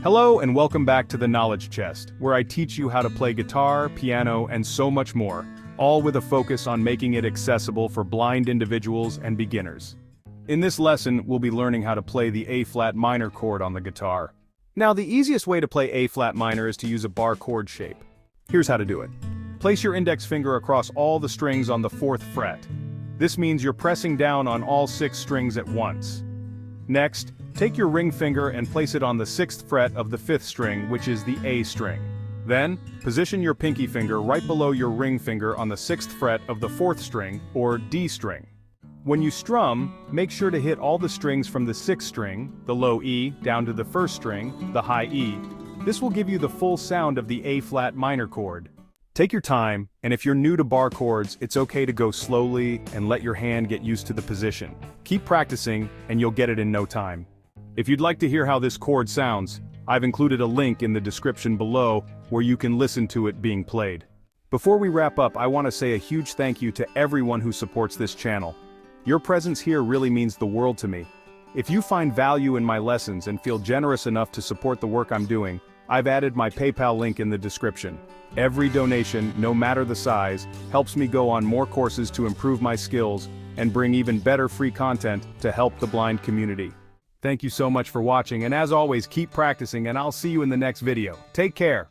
Hello and welcome back to the Knowledge Chest, where I teach you how to play guitar, piano, and so much more, all with a focus on making it accessible for blind individuals and beginners. In this lesson, we'll be learning how to play the A-flat minor chord on the guitar. Now, the easiest way to play A-flat minor is to use a bar chord shape. Here's how to do it. Place your index finger across all the strings on the 4th fret. This means you're pressing down on all 6 strings at once. Next, take your ring finger and place it on the 6th fret of the 5th string, which is the A string. Then, position your pinky finger right below your ring finger on the 6th fret of the 4th string, or D string. When you strum, make sure to hit all the strings from the 6th string, the low E, down to the 1st string, the high E. This will give you the full sound of the A-flat minor chord. Take your time, and if you're new to bar chords, it's okay to go slowly and let your hand get used to the position. Keep practicing, and you'll get it in no time. If you'd like to hear how this chord sounds, I've included a link in the description below where you can listen to it being played. Before we wrap up, I want to say a huge thank you to everyone who supports this channel. Your presence here really means the world to me. If you find value in my lessons and feel generous enough to support the work I'm doing, I've added my PayPal link in the description. Every donation, no matter the size, helps me go on more courses to improve my skills and bring even better free content to help the blind community. Thank you so much for watching, and as always, keep practicing, and I'll see you in the next video. Take care.